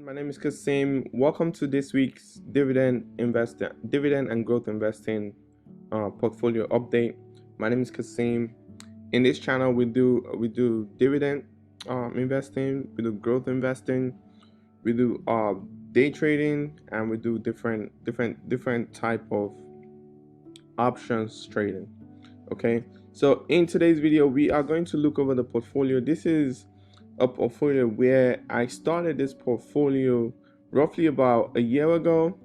My name is Kaseem. Welcome to this week's dividend and growth investing portfolio update. My name is Kaseem. In this channel, we do dividend investing, we do growth investing, we do day trading, and we do different type of options trading. Okay, so in today's video, we are going to look over the portfolio. This is a portfolio where I started this portfolio roughly about a year ago,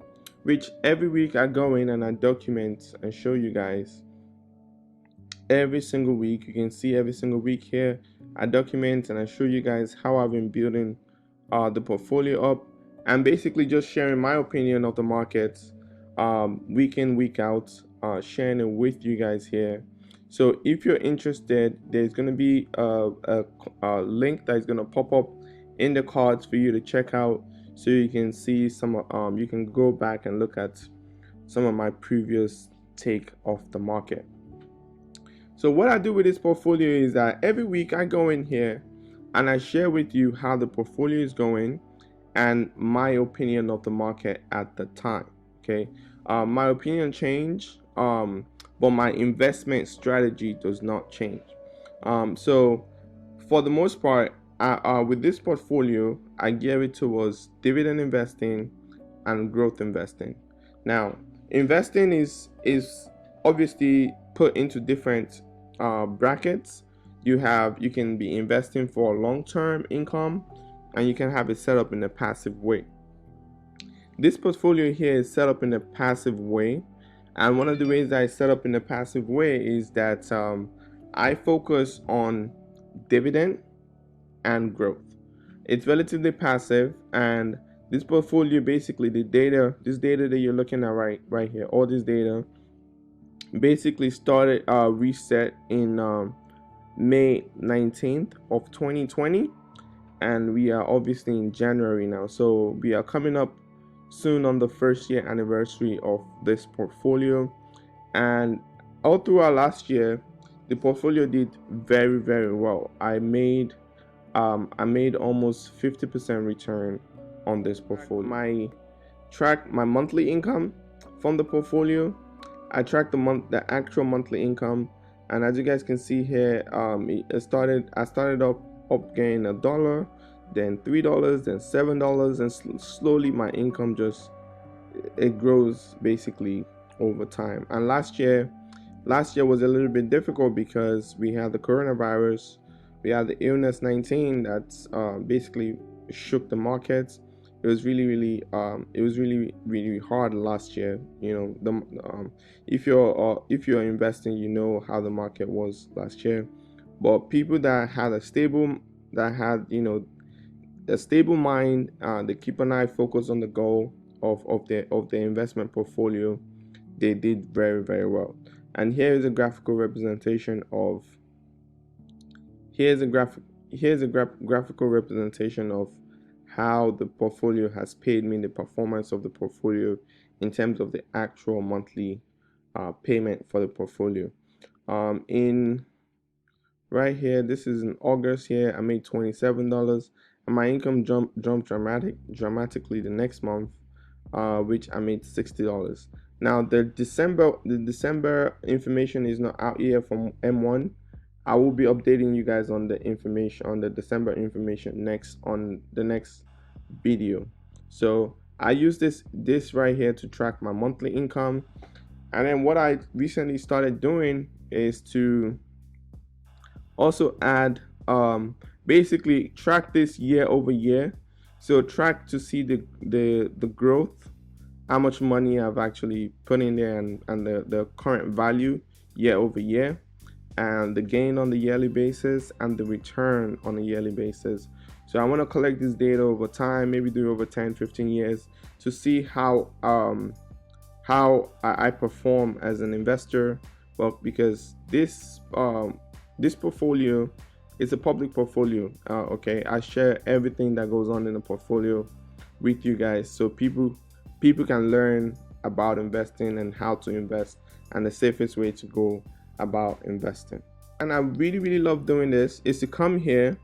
which every week I go in and I document and show you guys every single week. You can see every single week here I document and I show you guys how I've been building the portfolio up, and basically just sharing my opinion of the markets week in, week out, sharing it with you guys here. So if you're interested, there's going to be a link that is going to pop up in the cards for you to check out, so you can see some you can go back and look at some of my previous take of the market. So what I do with this portfolio is that every week I go in here and I share with you how the portfolio is going and my opinion of the market at the time. Okay, my opinion change, but my investment strategy does not change. So for the most part, with this portfolio, I gear it towards dividend investing and growth investing. Now, investing is obviously put into different brackets. You can be investing for long-term income, and you can have it set up in a passive way. This portfolio here is set up in a passive way, and one of the ways I set up in a passive way is that I focus on dividend and growth. It's relatively passive, and this portfolio, basically this data that you're looking at right here, all this data basically started reset in May 19th of 2020, and we are obviously in January now, so we are coming up soon on the first year anniversary of this portfolio. And all throughout last year, the portfolio did very well. I made almost 50% return on this portfolio. Track my monthly income from the portfolio. I tracked the actual monthly income, and as you guys can see here, I started up getting $1, then $3, then $7, and slowly my income it grows basically over time. And last year was a little bit difficult because we had the coronavirus, we had the illness 19 that basically shook the markets. It was really hard last year. You know, if you're investing, you know how the market was last year. But people that had a stable mind, they keep an eye focused on the goal of their investment portfolio, they did very well. And here is a graphical representation of graphical representation of how the portfolio has paid me, the performance of the portfolio in terms of the actual monthly payment for the portfolio. In right here, this is in August here, I made $27, and my income jumped dramatically the next month, which I made $60. Now the December information is not out yet from M1. I will be updating you guys on the information, on the December information, on the next video. So I use this right here to track my monthly income. And then what I recently started doing is to also add basically track this year over year. So track to see the growth, how much money I've actually put in there, and the current value year over year, and the gain on the yearly basis, and the return on a yearly basis. So I want to collect this data over time, maybe do over 10-15 years, to see how I perform as an investor. Well, because this portfolio is a public portfolio. Okay, I share everything that goes on in the portfolio with you guys, so people can learn about investing and how to invest and the safest way to go about investing. And I really love doing this, is to come here,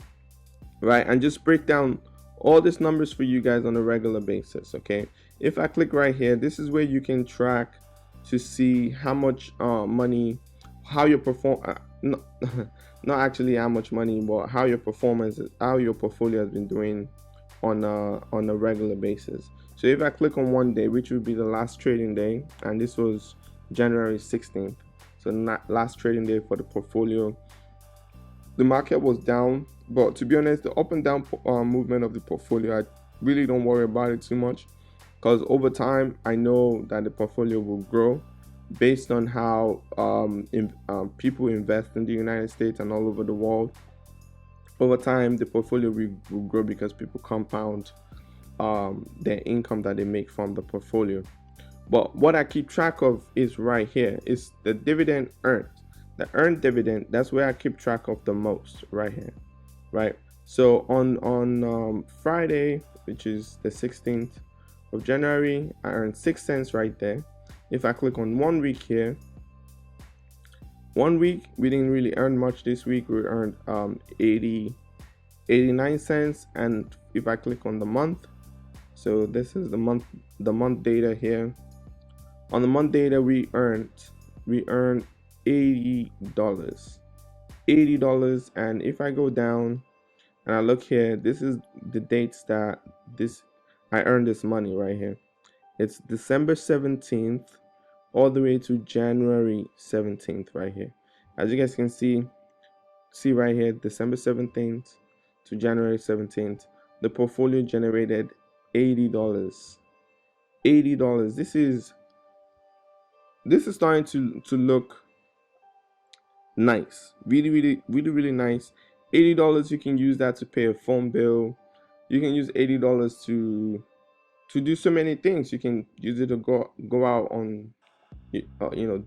right, and just break down all these numbers for you guys on a regular basis. Okay, if I click right here, this is where you can track to see how much money, how your no, not actually how much money, but how your performance, how your portfolio has been doing on a regular basis. So if I click on one day, which would be the last trading day, and this was January 16th, so not last trading day for the portfolio, the market was down. But to be honest, the up and down movement of the portfolio, I really don't worry about it too much, because over time I know that the portfolio will grow based on how people invest in the United States and all over the world. Over time, the portfolio will grow because people compound their income that they make from the portfolio. But what I keep track of is right here, is the dividend earned. The earned dividend, that's where I keep track of the most, right here, right? So on Friday, which is the 16th of January, I earned 6 cents right there. If I click on 1 week here, 1 week, we didn't really earn much this week. We earned 89 cents. And if I click on the month, so this is the month data here. On the month data, we earned $80. $80. And if I go down and I look here, this is the dates that I earned this money right here. It's December 17th all the way to January 17th right here. As you guys can see right here, December 17th to January 17th, the portfolio generated $80. $80. This is starting to look nice. Really nice. $80, you can use that to pay a phone bill. You can use $80 to do so many things. You can use it to go out on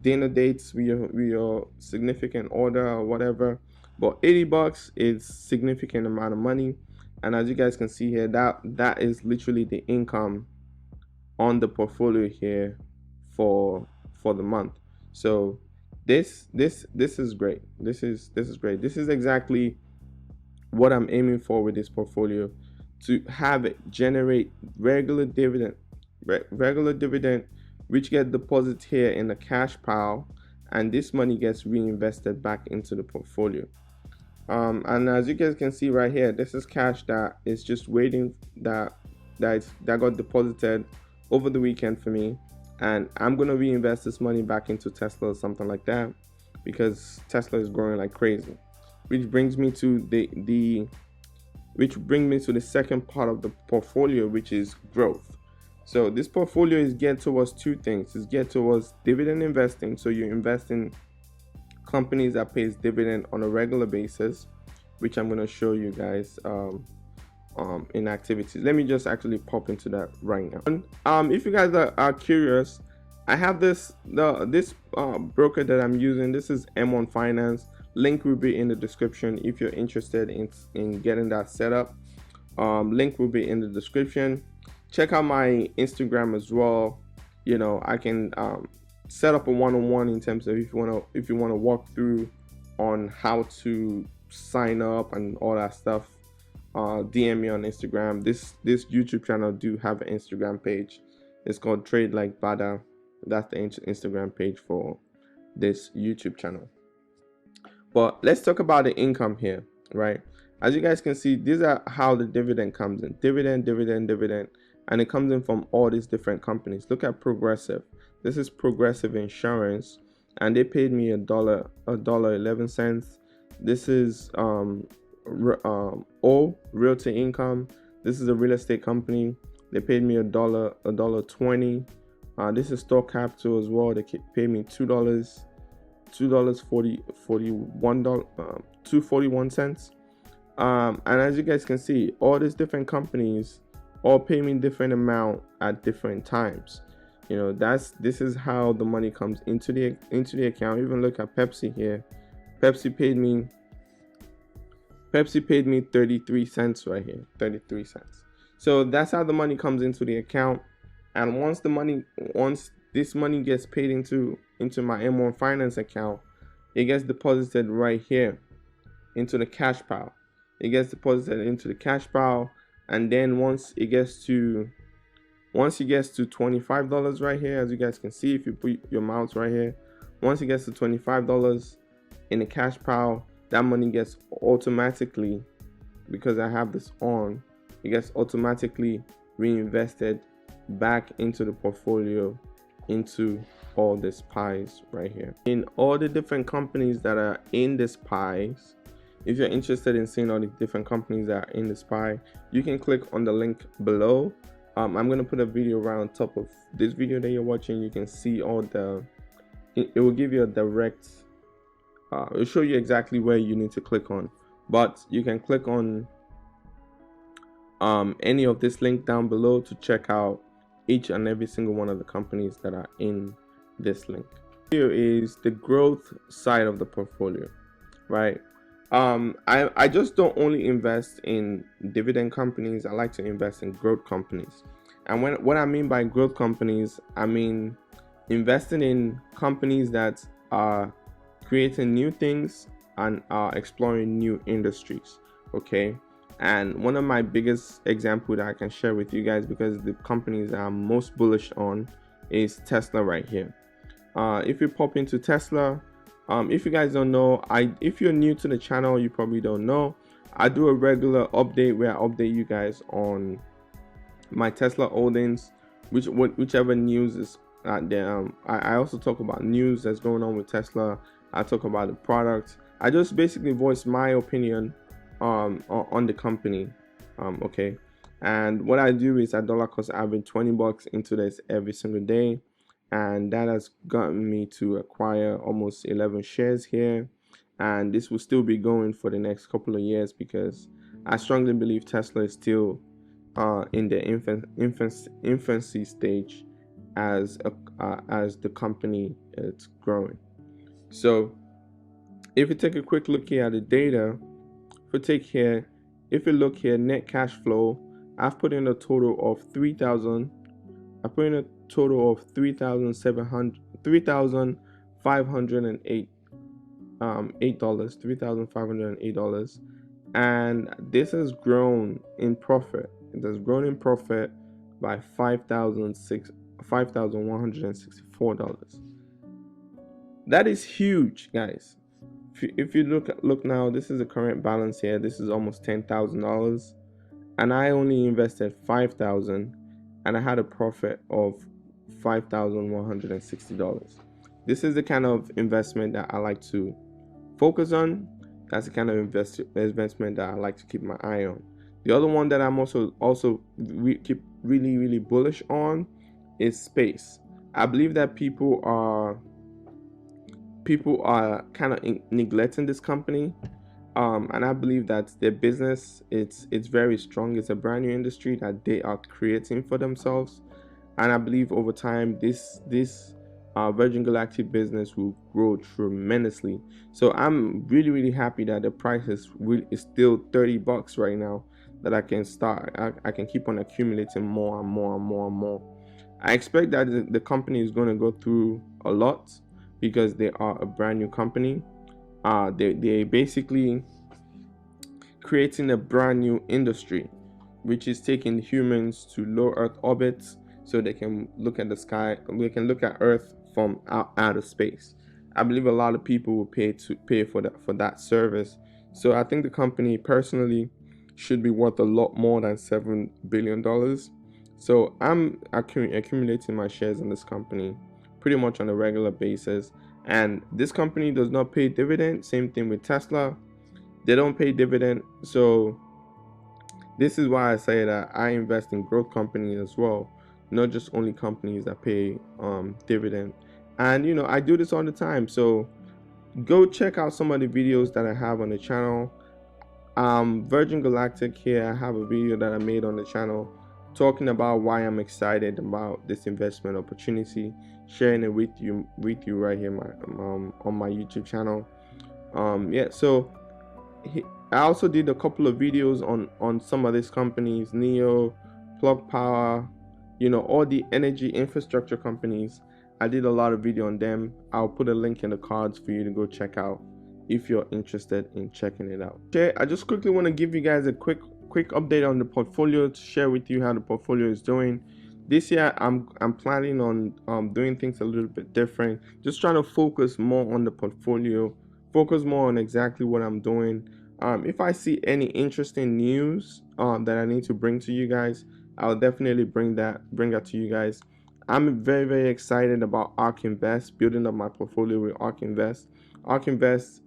dinner dates with your significant other or whatever. But $80 is significant amount of money, and as you guys can see here, that is literally the income on the portfolio here for the month. So this is great. This is great. This is exactly what I'm aiming for with this portfolio, to have it generate regular dividend, which get deposited here in the cash pile, and this money gets reinvested back into the portfolio. And as you guys can see right here, this is cash that is just waiting, that got deposited over the weekend for me, and I'm gonna reinvest this money back into Tesla or something like that, because Tesla is growing like crazy. Which brings me to the second part of the portfolio, which is growth. So this portfolio is geared towards two things. It's geared towards dividend investing. So you invest in companies that pays dividend on a regular basis, which I'm going to show you guys in activities. Let me just actually pop into that right now. If you guys are curious, I have this broker that I'm using. This is M1 Finance. Link will be in the description if you're interested in getting that set up. Link will be in the description. Check out my Instagram as well. I can set up a one-on-one in terms of if you want to walk through on how to sign up and all that stuff. DM me on Instagram. This YouTube channel do have an Instagram page. It's called Trade Like Bada. That's the Instagram page for this YouTube channel. But let's talk about the income here, right? As you guys can see, these are how the dividend comes in. Dividend, and it comes in from all these different companies. Look at Progressive. This is Progressive Insurance, and they paid me $1.11. This is Realty Income. This is a real estate company. They paid me $1.20. This is Store Capital as well. They paid me $2.41. And as you guys can see, all these different companies all pay me different amount at different times. This is how the money comes into the account. Even look at Pepsi here. Pepsi paid me 33 cents right here. 33 cents. So that's how the money comes into the account. And once this money gets paid into my M1 Finance account, it gets deposited right here into the cash pile. It gets deposited into the cash pile, and then once it gets to $25 right here, as you guys can see if you put your mouse right here, once it gets to $25 in the cash pile, that money gets automatically, because I have this on, it gets automatically reinvested back into the portfolio, into all these pies right here. In all the different companies that are in this pies, if you're interested in seeing all the different companies that are in this pie, you can click on the link below. I'm going to put a video right on top of this video that you're watching. You can see all the, it will give you a direct, it will show you exactly where you need to click on, but you can click on any of this link down below to check out each and every single one of the companies that are in this link. Here is the growth side of the portfolio, right? I just don't only invest in dividend companies. I like to invest in growth companies. And what I mean by growth companies, I mean investing in companies that are creating new things and are exploring new industries. Okay. And one of my biggest example that I can share with you guys, because the companies that I'm most bullish on, is Tesla right here. If you pop into Tesla, if you guys don't know, if you're new to the channel, you probably don't know, I do a regular update where I update you guys on my Tesla holdings, whichever news is there. I also talk about news that's going on with Tesla. I talk about the product. I just basically voice my opinion on the company. Okay, and what I do is I dollar cost average $20 into this every single day, and that has gotten me to acquire almost 11 shares here, and this will still be going for the next couple of years, because I strongly believe Tesla is still in the infancy stage as the company is growing. So if you take a quick look here at the data, if you look here, net cash flow, I've put in a total of $3,508. $3,508, and this has grown in profit. It has grown in profit by $5,164. That is huge, guys. If you look now, this is the current balance here. This is almost $10,000, and I only invested $5,000, and I had a profit of $5,160. This is the kind of investment that I like to focus on. That's the kind of investment that I like to keep my eye on. The other one that I'm also keep really bullish on is space. I believe that people are kind of neglecting this company, and I believe that their business, it's very strong. It's a brand new industry that they are creating for themselves, and I believe over time this Virgin Galactic business will grow tremendously. So I'm really happy that the price is still $30 right now, that I can keep on accumulating more and more. I expect that the company is going to go through a lot, because they are a brand new company. They basically creating a brand new industry, which is taking humans to low Earth orbits, so they can look at the sky. We can look at Earth from outer space. I believe a lot of people will pay for that service. So I think the company personally should be worth a lot more than $7 billion. So I'm accumulating my shares in this company pretty much on a regular basis, and this company does not pay dividend. Same thing with Tesla, they don't pay dividend. So this is why I say that I invest in growth companies as well, not just only companies that pay dividend. And I do this all the time, so go check out some of the videos that I have on the channel. Virgin Galactic here, I have a video that I made on the channel talking about why I'm excited about this investment opportunity, sharing it with you right here on my YouTube channel. Yeah, so I also did a couple of videos on some of these companies, Neo, Plug Power, all the energy infrastructure companies. I did a lot of video on them. I'll put a link in the cards for you to go check out if you're interested in checking it out. Okay, I just quickly want to give you guys a quick quick update on the portfolio to share with you how the portfolio is doing. This year I'm planning on doing things a little bit different, just trying to focus more on the portfolio, focus more on exactly what I'm doing. If I see any interesting news that I need to bring to you guys, I'll definitely bring that to you guys. I'm very excited about ARK Invest, building up my portfolio with ARK Invest. ARK Invest,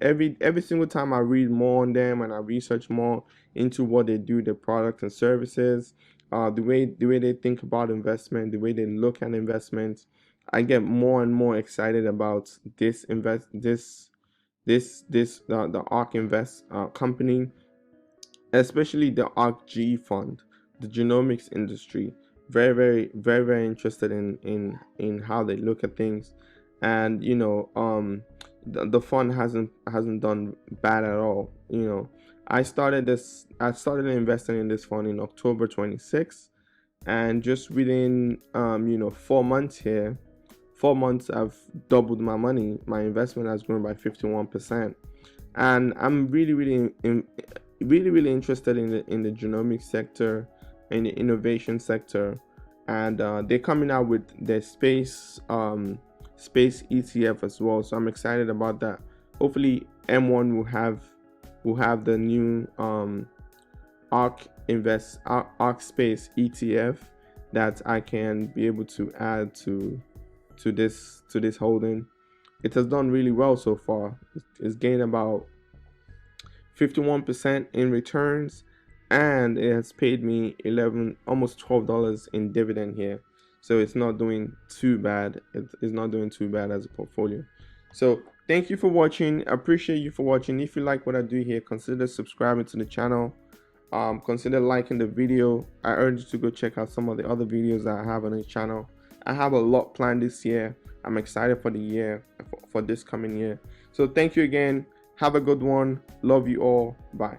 every single time I read more on them and I research more into what they do, their products and services, the way they think about investment, the way they look at investments, I get more and more excited about the ARK Invest company, especially the ARK G fund, the genomics industry. Very interested in how they look at things. And the fund hasn't done bad at all. I started investing in this fund in October 26th, and just within 4 months here, 4 months, I've doubled my money. My investment has grown by 51%, and I'm really interested in the genomics sector, in the innovation sector, and they're coming out with their space ETF as well. So I'm excited about that. Hopefully, M1 will have the new ARK Space ETF that I can be able to add to this holding. It has done really well so far. It's gained about 51% in returns, and it has paid me almost $12 in dividend here. So it's not doing too bad. It's not doing too bad as a portfolio. So thank you for watching. I appreciate you for watching. If you like what I do here, consider subscribing to the channel. Consider liking the video. I urge you to go check out some of the other videos that I have on this channel. I have a lot planned this year. I'm excited for the year, for this coming year. So thank you again. Have a good one. Love you all. Bye.